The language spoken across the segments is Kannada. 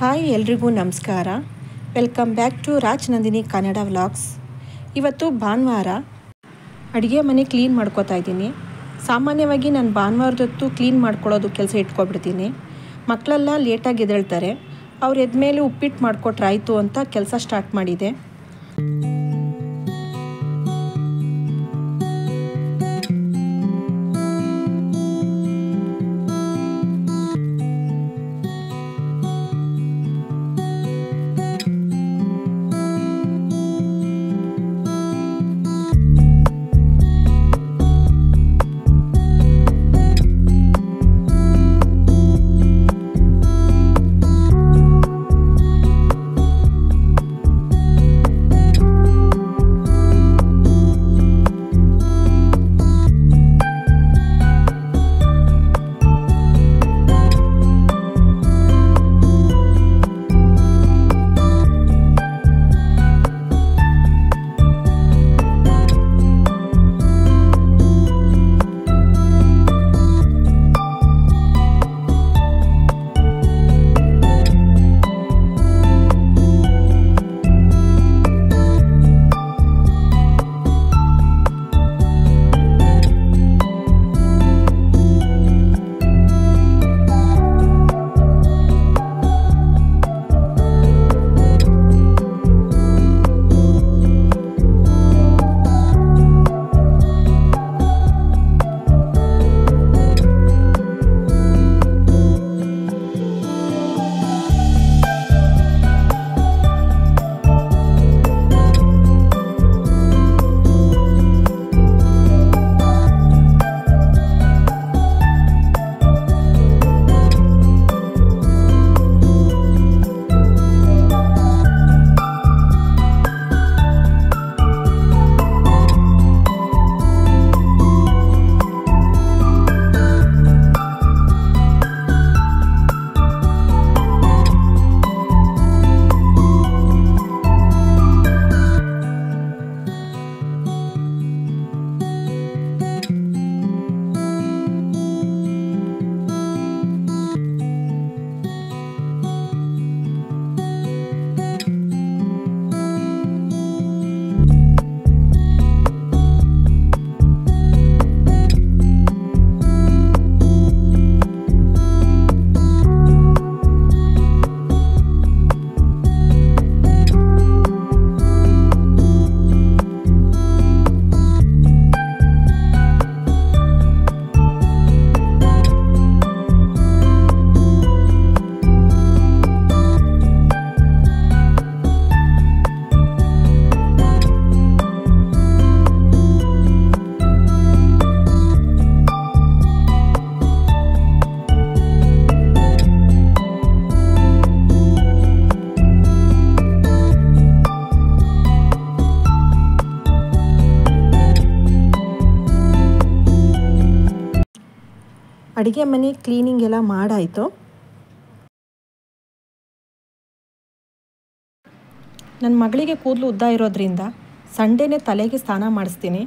ಹಾಯ್ ಎಲ್ರಿಗೂ ನಮಸ್ಕಾರ. Welcome back to Raj Nandini Kannada vlogs. ಇವತ್ತು ಭಾನುವಾರ ಅಡುಗೆ ಮನೆ ಕ್ಲೀನ್ ಮಾಡ್ಕೋತಾ ಇದ್ದೀನಿ. ಸಾಮಾನ್ಯವಾಗಿ ನಾನು ಭಾನುವಾರದೊತ್ತು ಕ್ಲೀನ್ ಮಾಡ್ಕೊಳ್ಳೋದು ಕೆಲಸ ಇಟ್ಕೊಬಿಡ್ತೀನಿ. ಮಕ್ಕಳೆಲ್ಲ ಲೇಟಾಗಿ ಎದ್ದೇಳ್ತಾರೆ. ಅವ್ರು ಎದ್ಮೇಲೆ ಉಪ್ಪಿಟ್ಟು ಮಾಡಿಕೊಟ್ರಾಯ್ತು ಅಂತ ಕೆಲಸ ಸ್ಟಾರ್ಟ್ ಮಾಡಿದೆ. ಅಡುಗೆ ಮನೆ ಕ್ಲೀನಿಂಗ್ ಎಲ್ಲ ಮಾಡಾಯಿತು. ನನ್ನ ಮಗಳಿಗೆ ಕೂದಲು ಉದ್ದ ಇರೋದ್ರಿಂದ ಸಂಡೇನೇ ತಲೆಗೆ ಸ್ನಾನ ಮಾಡಿಸ್ತೀನಿ,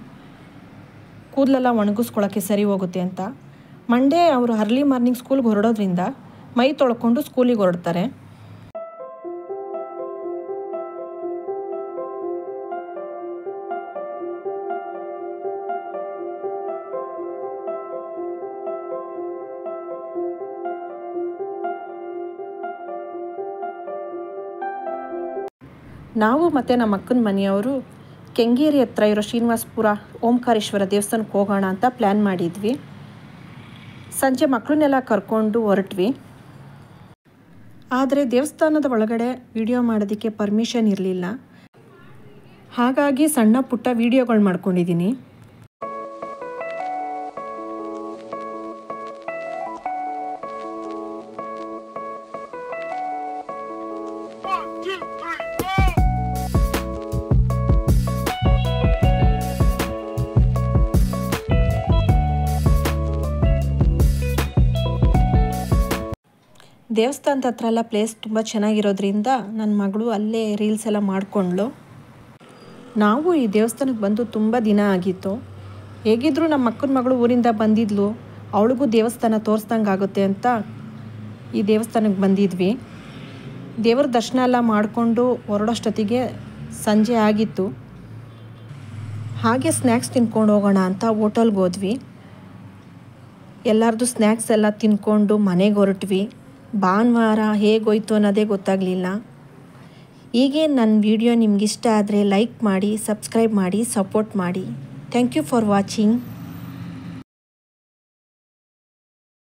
ಕೂದಲೆಲ್ಲ ಒಣಗಿಸ್ಕೊಳ್ಳೋಕ್ಕೆ ಸರಿ ಹೋಗುತ್ತೆ ಅಂತ. ಮಂಡೇ ಅವರು ಅರ್ಲಿ ಮಾರ್ನಿಂಗ್ ಸ್ಕೂಲ್ಗೆ ಹೊರಡೋದ್ರಿಂದ ಮೈ ತೊಳ್ಕೊಂಡು ಸ್ಕೂಲಿಗೆ ಹೊರಡ್ತಾರೆ. ನಾವು ಮತ್ತು ನಮ್ಮ ಅಕ್ಕನ ಮನೆಯವರು ಕೆಂಗೇರಿ ಹತ್ರ ಇರೋ ಶ್ರೀನಿವಾಸಪುರ ಓಂಕಾರೇಶ್ವರ ದೇವಸ್ಥಾನಕ್ಕೆ ಹೋಗೋಣ ಅಂತ ಪ್ಲ್ಯಾನ್ ಮಾಡಿದ್ವಿ. ಸಂಜೆ ಮಕ್ಕಳನ್ನೆಲ್ಲ ಕರ್ಕೊಂಡು ಹೊರಟ್ವಿ. ಆದರೆ ದೇವಸ್ಥಾನದ ಒಳಗಡೆ ವಿಡಿಯೋ ಮಾಡೋದಕ್ಕೆ ಪರ್ಮಿಷನ್ ಇರಲಿಲ್ಲ. ಹಾಗಾಗಿ ಸಣ್ಣ ಪುಟ್ಟ ವಿಡಿಯೋಗಳು ಮಾಡ್ಕೊಂಡಿದ್ದೀನಿ. ದೇವಸ್ಥಾನದ ಹತ್ರ ಎಲ್ಲ ಪ್ಲೇಸ್ ತುಂಬ ಚೆನ್ನಾಗಿರೋದ್ರಿಂದ ನನ್ನ ಮಗಳು ಅಲ್ಲೇ ರೀಲ್ಸ್ ಎಲ್ಲ ಮಾಡಿಕೊಂಡ್ಳು. ನಾವು ಈ ದೇವಸ್ಥಾನಕ್ಕೆ ಬಂದು ತುಂಬ ದಿನ ಆಗಿತ್ತು. ಹೇಗಿದ್ದರೂ ನಮ್ಮ ಅಕ್ಕನ ಮಗಳು ಊರಿಂದ ಬಂದಿದ್ಲು, ಅವಳಿಗೂ ದೇವಸ್ಥಾನ ತೋರಿಸ್ದಂಗೆ ಆಗುತ್ತೆ ಅಂತ ಈ ದೇವಸ್ಥಾನಕ್ಕೆ ಬಂದಿದ್ವಿ. ದೇವ್ರ ದರ್ಶನ ಎಲ್ಲ ಮಾಡಿಕೊಂಡು ಹೊರಡೋಷ್ಟೊತ್ತಿಗೆ ಸಂಜೆ ಆಗಿತ್ತು. ಹಾಗೆ ಸ್ನ್ಯಾಕ್ಸ್ ತಿನ್ಕೊಂಡು ಹೋಗೋಣ ಅಂತ ಹೋಟೆಲ್ಗೆ ಹೋದ್ವಿ. ಎಲ್ಲರದು ಸ್ನ್ಯಾಕ್ಸ್ ಎಲ್ಲ ತಿನ್ಕೊಂಡು ಮನೆಗೆ ಹೊರಟ್ವಿ. ಭಾನುವಾರ ಹೇಗೋಯ್ತು ಅನ್ನೋದೇ ಗೊತ್ತಾಗಲಿಲ್ಲ. ಹೀಗೆ ನನ್ನ ವಿಡಿಯೋ ನಿಮಗಿಷ್ಟ ಆದರೆ ಲೈಕ್ ಮಾಡಿ, ಸಬ್ಸ್ಕ್ರೈಬ್ ಮಾಡಿ, ಸಪೋರ್ಟ್ ಮಾಡಿ. Thank you for watching.